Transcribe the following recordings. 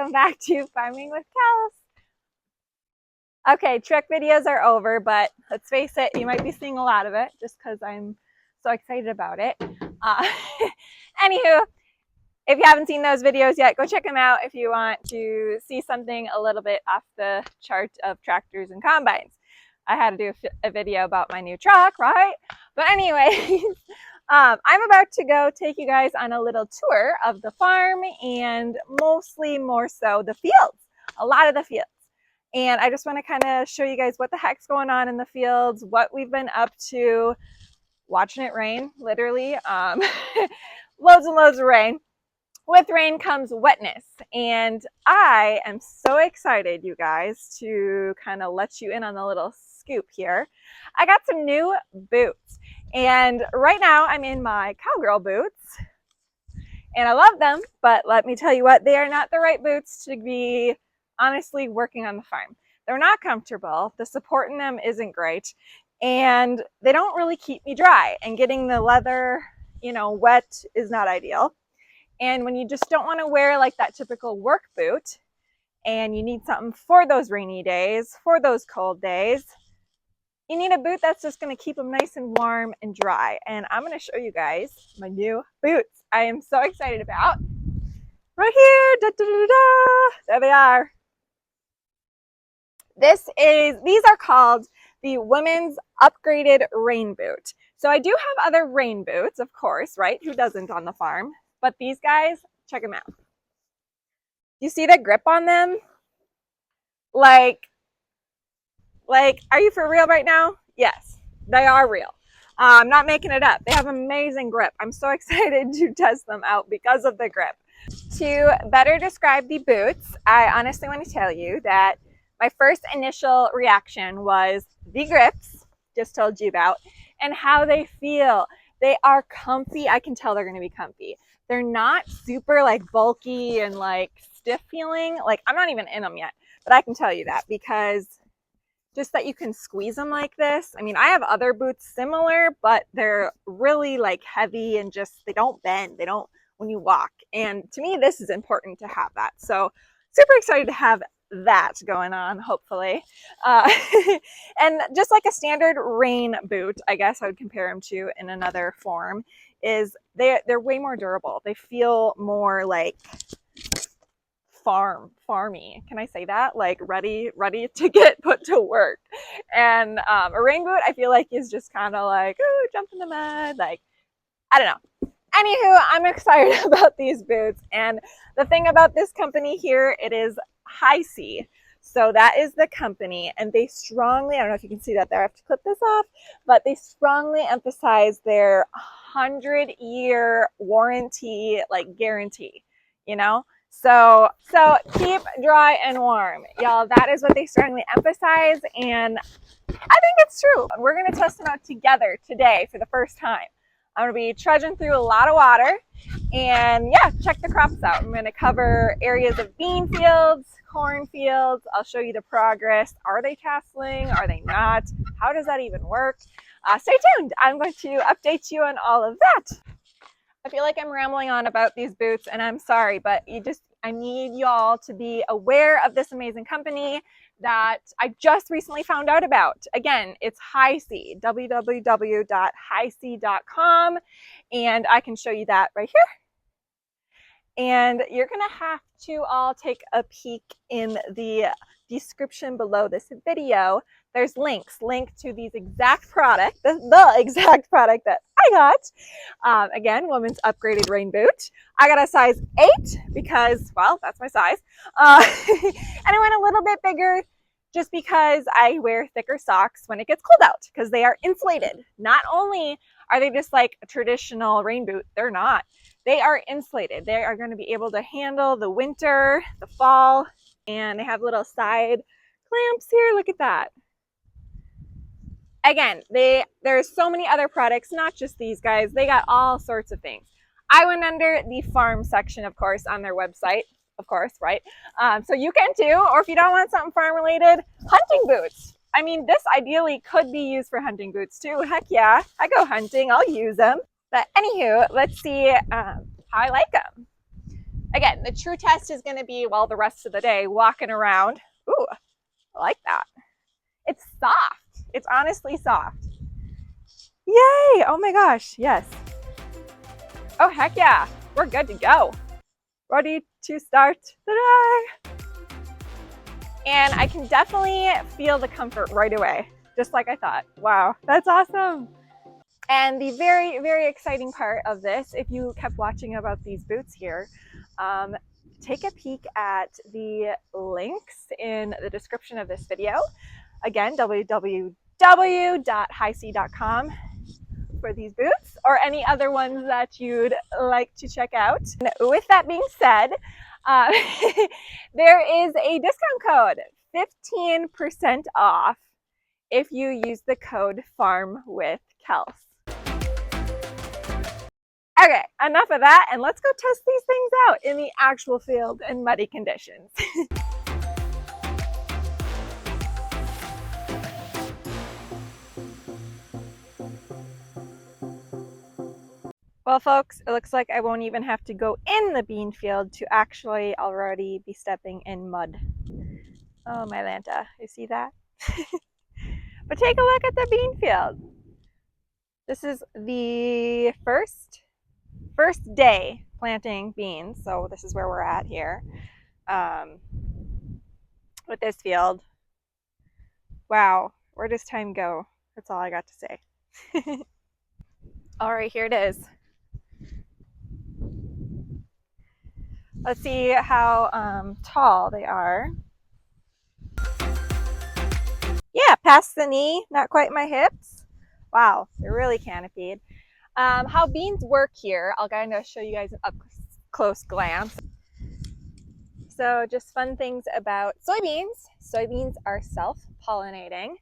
welcome back to Farming with Kels. Okay, trick videos are over, but let's face it, you might be seeing a lot of it just because I'm so excited about it. Anywho, if you haven't seen those videos yet, go check them out if you want to see something a little bit off the chart of tractors and combines. I had to do a video about my new truck, right? But anyways, I'm about to go take you guys on a little tour of the farm and mostly more so the fields, a lot of the fields. And I just want to kind of show you guys what the heck's going on in the fields, what we've been up to, watching it rain, literally, loads and loads of rain. With rain comes wetness, and I am so excited, you guys, to kind of let you in on the little scoop here. I got some new boots, and right now I'm in my cowgirl boots, and I love them, but let me tell you what, they are not the right boots to be honestly working on the farm. They're not comfortable, the support in them isn't great, and they don't really keep me dry, and getting the leather, wet is not ideal. And when you just don't want to wear like that typical work boot and you need something for those rainy days, for those cold days, you need a boot that's just going to keep them nice and warm and dry. And I'm going to show you guys my new boots I am so excited about. Right here, da, da, da, da. There they are. These are called the Women's Upgraded Rain Boot. So I do have other rain boots, of course, right? Who doesn't on the farm? But these guys, check them out. You see the grip on them? Like, are you for real right now? Yes, they are real. I'm not making it up. They have amazing grip. I'm so excited to test them out because of the grip. To better describe the boots, I honestly want to tell you that my first initial reaction was the grips, just told you about, and how they feel. They are comfy. I can tell they're going to be comfy. They're not super like bulky and like stiff feeling. Like I'm not even in them yet, but I can tell you that because just that you can squeeze them like this. I mean, I have other boots similar, but they're really like heavy and just, they don't bend. They don't when you walk. And to me, this is important to have that. So super excited to have that going on, hopefully. And just like a standard rain boot, I guess I would compare them to in another form, is they're way more durable. They feel more like farmy. Can I say that? Like ready to get put to work. And a rain boot, I feel like is just kind of like, oh, jump in the mud. Like, I don't know. Anywho, I'm excited about these boots. And the thing about this company here, it is HISEA. So that is the company, and they strongly, I don't know if you can see that there, I have to clip this off, but they strongly emphasize their 100-year warranty, like guarantee, So keep dry and warm, y'all. That is what they strongly emphasize, and I think it's true. We're going to test them out together today for the first time. I'm going to be trudging through a lot of water, and yeah, check the crops out. I'm going to cover areas of bean fields, corn fields. I'll show you the progress. Are they tasseling? Are they not? How does that even work? Stay tuned. I'm going to update you on all of that. I feel like I'm rambling on about these boots, and I'm sorry, but I need y'all to be aware of this amazing company that I just recently found out about. Again, it's HISEA, www.hisea.com, and I can show you that right here. And you're going to have to all take a peek in the description below this video. There's links to these exact product, the exact product that I got. Again, Women's Upgraded Rain Boot. I got a size 8 because, well, that's my size. And I went a little bit bigger just because I wear thicker socks when it gets cold out because they are insulated. Not only are they just like a traditional rain boot, they're not. They are insulated. They are going to be able to handle the winter, the fall, and they have little side clamps here. Look at that. Again, there's so many other products, not just these guys. They got all sorts of things. I went under the farm section, of course, on their website, of course, right? So you can too, or if you don't want something farm related, hunting boots. I mean, this ideally could be used for hunting boots too. Heck yeah, I go hunting, I'll use them. But anywho, let's see how I like them. Again, the true test is going to be, well, the rest of the day walking around. Ooh, I like that. It's soft. It's honestly soft. Yay! Oh my gosh, yes. Oh, heck yeah. We're good to go. Ready to start the day. And I can definitely feel the comfort right away, just like I thought. Wow, that's awesome. And the very, very exciting part of this, if you kept watching about these boots here, take a peek at the links in the description of this video. Again, www.HISEA.com for these boots or any other ones that you'd like to check out. And with that being said, there is a discount code, 15% off if you use the code FARMWITHKELS. Okay, enough of that, and let's go test these things out in the actual field in muddy conditions. Well, folks, it looks like I won't even have to go in the bean field to actually already be stepping in mud. Oh, my Lanta, you see that? But take a look at the bean field. This is the first day planting beans, so this is where we're at here with this field. Wow, where does time go? That's all I got to say. All right, here it is. Let's see how tall they are. Yeah, past the knee, not quite my hips. Wow, they're really canopied. How beans work here, I'll kind of show you guys an up close glance. So just fun things about soybeans. Soybeans are self-pollinating,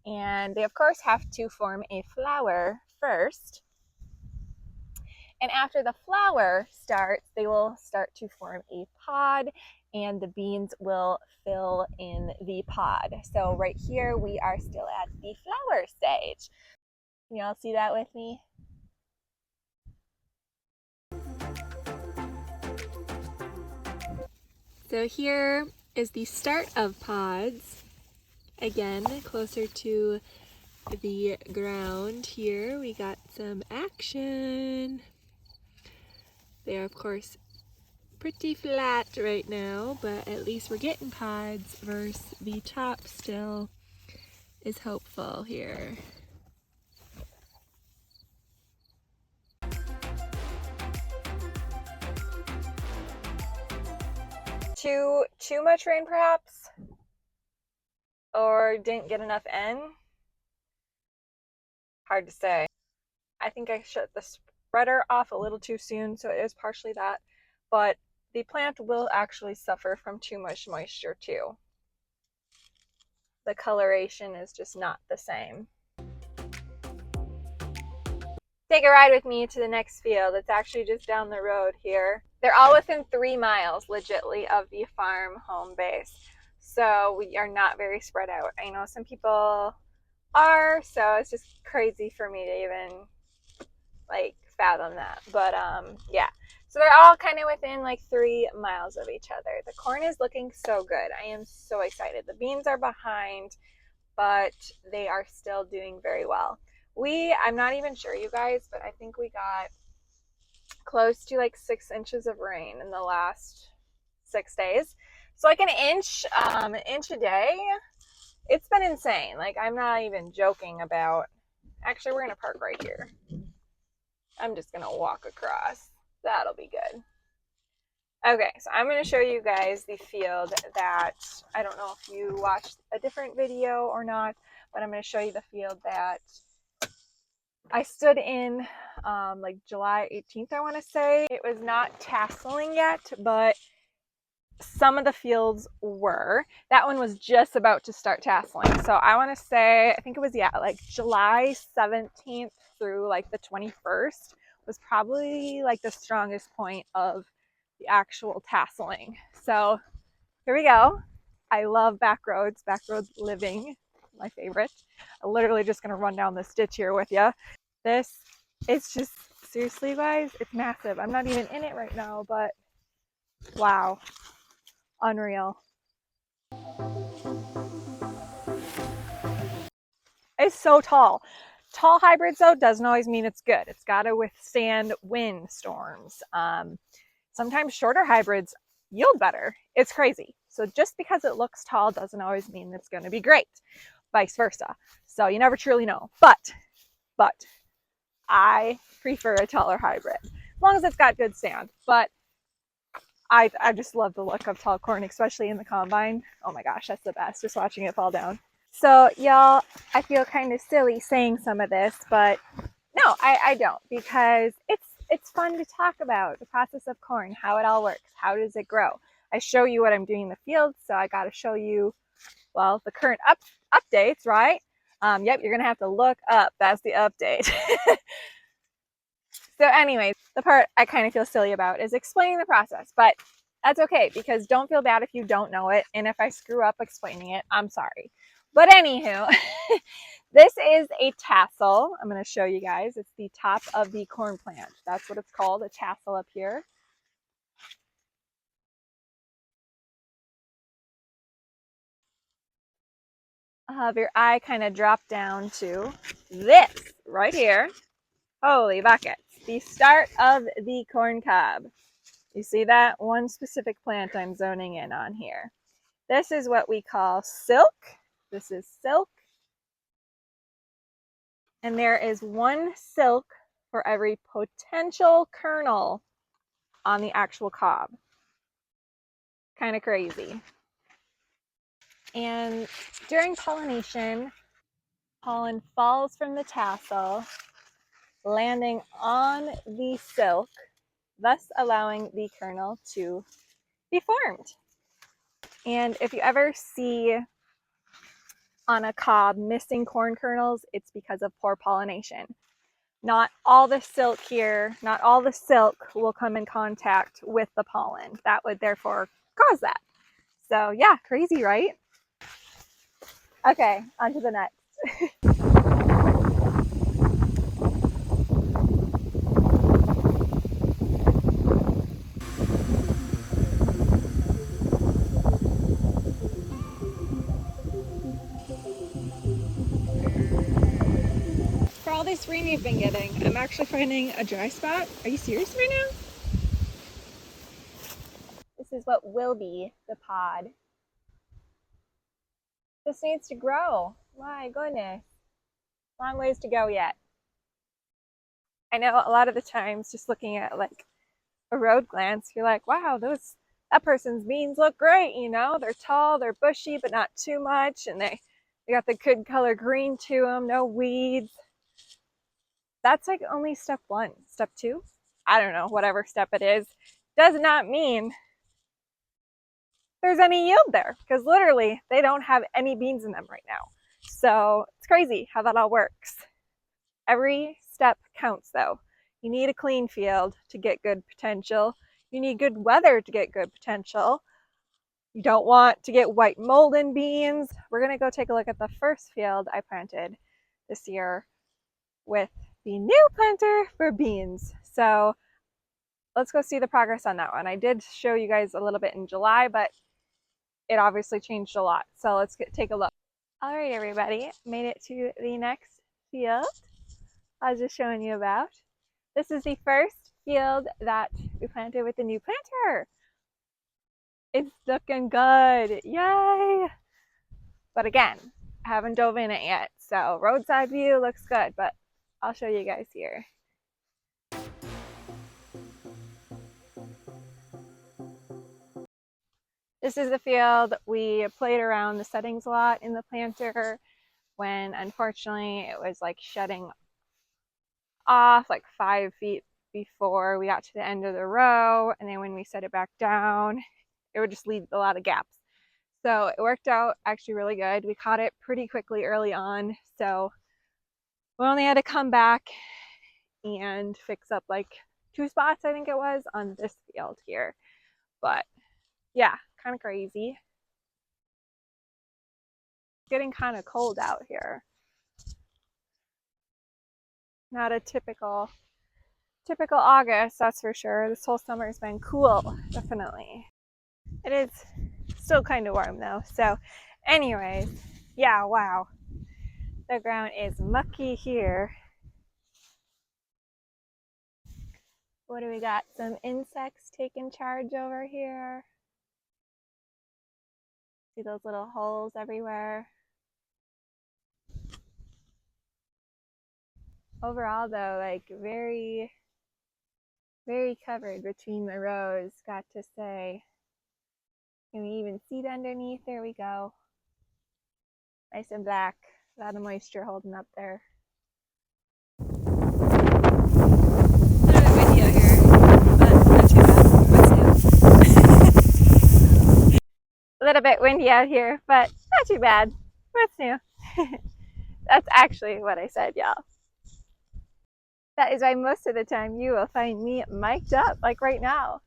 and they of course have to form a flower first. And after the flower starts, they will start to form a pod, and the beans will fill in the pod. So right here, we are still at the flower stage. Can y'all see that with me? So here is the start of pods. Again, closer to the ground here, we got some action. They're of course pretty flat right now, but at least we're getting pods versus the top still is hopeful here. Too much rain perhaps? Or didn't get enough N? Hard to say. I think I shut the spreader off a little too soon, so it is partially that, but the plant will actually suffer from too much moisture too. The coloration is just not the same. Take a ride with me to the next field. It's actually just down the road here. They're all within 3 miles, legitly, of the farm home base. So we are not very spread out. I know some people are, so it's just crazy for me to even like fathom that. But yeah. So they're all kind of within like 3 miles of each other. The corn is looking so good. I am so excited. The beans are behind, but they are still doing very well. I'm not even sure, you guys, but I think we got close to like 6 inches of rain in the last 6 days. So like an inch a day. It's been insane. Like, I'm not even joking about, actually, we're gonna park right here. I'm just gonna walk across. That'll be good. Okay, so I'm gonna show you guys the field that, I don't know if you watched a different video or not, but I'm gonna show you the field that I stood in like July 18th, I want to say. It was not tasseling yet, but some of the fields were. That one was just about to start tasseling. So I want to say, I think it was, yeah, like July 17th through like the 21st was probably like the strongest point of the actual tasseling. So here we go. I love back roads living, my favorite. I'm literally just going to run down this ditch here with you. This, it's just, seriously guys, it's massive. I'm not even in it right now, but Wow, unreal. It's so tall. Tall hybrids though doesn't always mean it's good. It's got to withstand wind storms. Sometimes shorter hybrids yield better. It's crazy. So just because it looks tall doesn't always mean it's going to be great. Vice versa. So you never truly know. But I prefer a taller hybrid as long as it's got good stand. But I just love the look of tall corn, especially in the combine. Oh my gosh, that's the best. Just watching it fall down. So y'all, I feel kind of silly saying some of this, but no, I don't, because it's fun to talk about the process of corn, how it all works, how does it grow. I show you what I'm doing in the field, so I got to show you, well, the current updates, right? Yep, you're gonna have to look up. That's the update. So anyways, the part I kind of feel silly about is explaining the process, but that's okay, because don't feel bad if you don't know it. And if I screw up explaining it, I'm sorry. But anywho, this is a tassel. I'm going to show you guys. It's the top of the corn plant. That's what it's called, a tassel up here. I'll have your eye kind of drop down to this right here. Holy buckets. The start of the corn cob. You see that? One specific plant I'm zoning in on here. This is what we call silk. This is silk. And there is one silk for every potential kernel on the actual cob. Kind of crazy. And during pollination, pollen falls from the tassel, landing on the silk, thus allowing the kernel to be formed. And if you ever see on a cob missing corn kernels, it's because of poor pollination. Not all the silk here, not all the silk will come in contact with the pollen. That would therefore cause that. So yeah, crazy, right? Okay, on to the next. For all this rain we've been getting, I'm actually finding a dry spot. Are you serious right now? This is what will be the pod. This needs to grow. My goodness. Long ways to go yet. I know a lot of the times just looking at like a road glance, you're like, wow, that person's beans look great, you know? They're tall, they're bushy, but not too much, and they got the good color green to them, no weeds. That's like only step one. Step two, I don't know, whatever step it is, does not mean there's any yield there, because literally they don't have any beans in them right now. So it's crazy how that all works. Every step counts though. You need a clean field to get good potential. You need good weather to get good potential. You don't want to get white mold in beans. We're gonna go take a look at the first field I planted this year with the new planter for beans. So let's go see the progress on that one. I did show you guys a little bit in July, but it obviously changed a lot. So let's take a look. All right, everybody, made it to the next field I was just showing you about. This is the first field that we planted with the new planter. It's looking good, yay! But again, I haven't dove in it yet, so roadside view looks good, but I'll show you guys here. This is the field. We played around the settings a lot in the planter when unfortunately it was like shutting off like 5 feet before we got to the end of the row, and then when we set it back down, it would just leave a lot of gaps. So it worked out actually really good. We caught it pretty quickly early on, so we only had to come back and fix up like 2 spots, I think it was, on this field here. But yeah, kind of crazy. It's getting kind of cold out here. Not a typical typical August, that's for sure. This whole summer has been cool, definitely. It is still kind of warm though. So anyways, yeah, wow. The ground is mucky here. What do we got? Some insects taking charge over here. See those little holes everywhere. Overall though, like very, very covered between the rows, got to say. Can we even see it underneath? There we go. Nice and black. A lot of moisture holding up there. A little bit windy out here, but not too bad. What's new? A little bit windy out here, but not too bad. What's new? That's actually what I said, y'all. That is why most of the time you will find me mic'd up, like right now.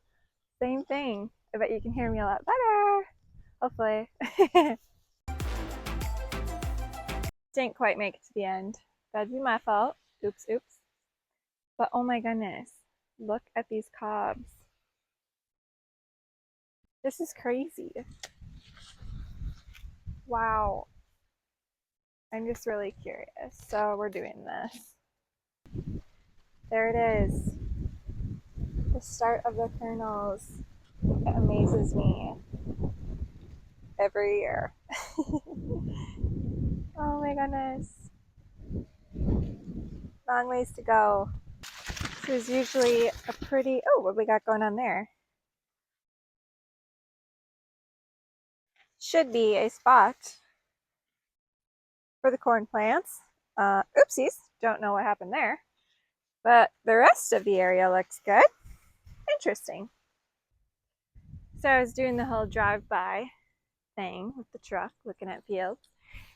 Same thing. I bet you can hear me a lot better. Hopefully. Didn't quite make it to the end. That'd be my fault. Oops, oops. But oh my goodness, look at these cobs. This is crazy. Wow. I'm just really curious. So we're doing this. There it is. The start of the kernels. It amazes me every year. Oh my goodness. Long ways to go. This is usually a pretty, oh, what we got going on there? Should be a spot for the corn plants. Oopsies, don't know what happened there. But the rest of the area looks good. Interesting. So I was doing the whole drive-by thing with the truck, looking at fields.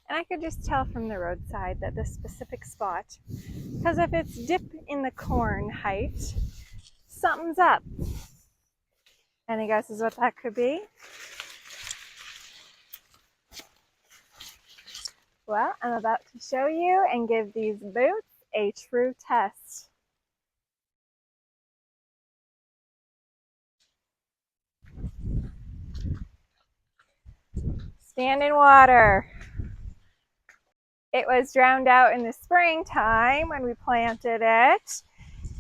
And I could just tell from the roadside that this specific spot, because if it's dip in the corn height, something's up. Any guesses what that could be? Well, I'm about to show you and give these boots a true test. Stand in water. It was drowned out in the springtime when we planted it,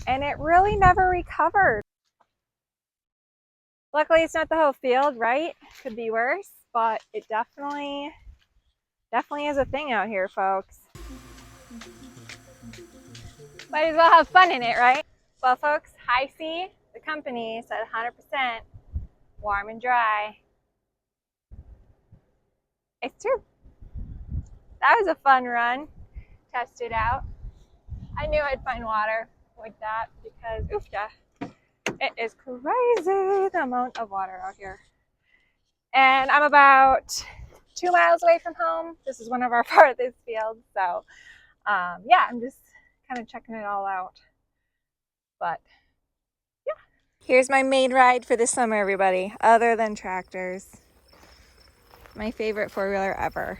and it really never recovered. Luckily, it's not the whole field, right? Could be worse, but it definitely is a thing out here, folks. Might as well have fun in it, right? Well, folks, HISEA, the company, said 100% warm and dry. It's true. That was a fun run. Test it out. I knew I'd find water like that because, oofda, it is crazy the amount of water out here. And I'm about 2 miles away from home. This is one of our farthest fields. So, yeah, I'm just kind of checking it all out. But, yeah. Here's my main ride for the summer, everybody, other than tractors. My favorite four-wheeler ever.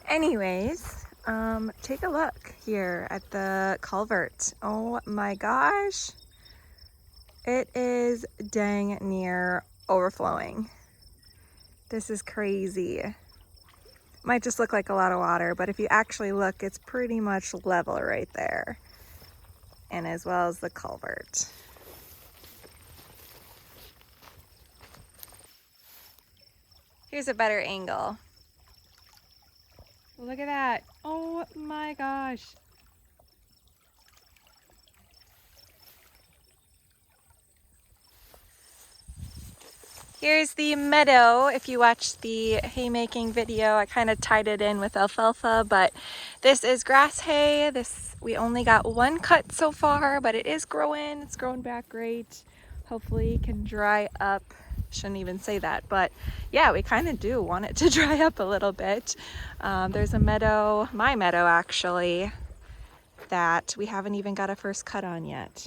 Anyways, take a look here at the culvert. Oh my gosh. It is dang near overflowing. This is crazy. Might just look like a lot of water, but if you actually look, it's pretty much level right there. And as well as the culvert. Here's a better angle. Look at that. Oh my gosh. Here's the meadow. If you watched the haymaking video, I kind of tied it in with alfalfa, but this is grass hay. We only got one cut so far, but it is growing. It's growing back great. Hopefully it can dry up. Shouldn't even say that, but yeah, we kind of do want it to dry up a little bit. There's a meadow, my meadow actually, that we haven't even got a first cut on yet.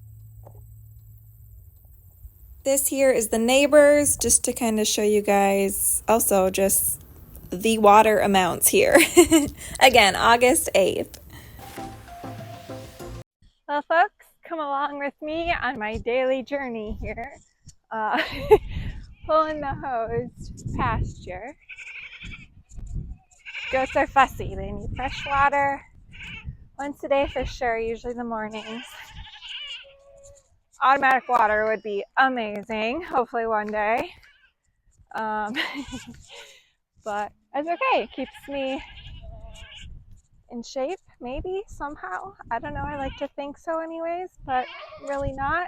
This here is the neighbors, just to kind of show you guys also just the water amounts here. Again, August 8th. Well, folks, come along with me on my daily journey here, pulling the hose to pasture. Goats are fussy. They need fresh water once a day for sure, usually in the mornings. Automatic water would be amazing, hopefully one day. But it's okay. It keeps me in shape, maybe, somehow. I don't know. I like to think so anyways, but really not.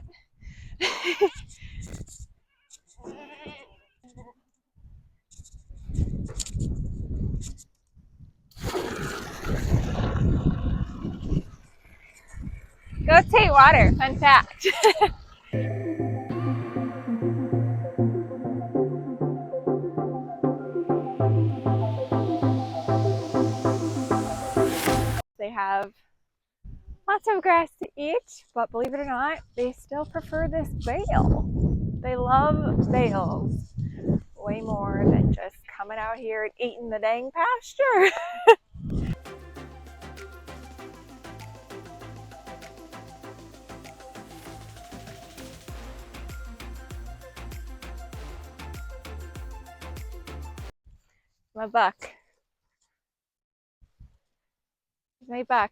Goats hate water, fun fact. They have lots of grass to eat, but believe it or not, they still prefer this bale. They love bales way more than just coming out here and eating the dang pasture. My buck. My buck.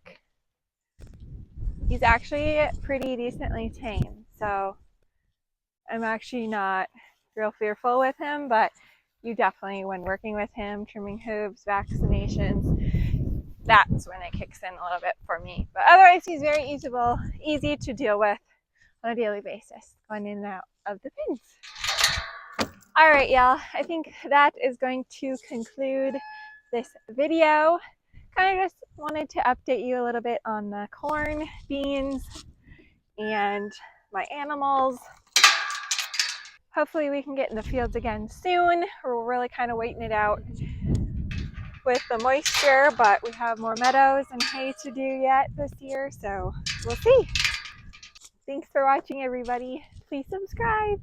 He's actually pretty decently tame, so I'm actually not real fearful with him, but you definitely, when working with him, trimming hooves, vaccinations, that's when it kicks in a little bit for me. But otherwise, he's very easy to deal with on a daily basis, going in and out of the pens. All right, y'all, I think that is going to conclude this video. Kind of just wanted to update you a little bit on the corn, beans, and my animals. Hopefully we can get in the fields again soon. We're really kind of waiting it out with the moisture, but we have more meadows and hay to do yet this year, so we'll see. Thanks for watching, everybody. Please subscribe.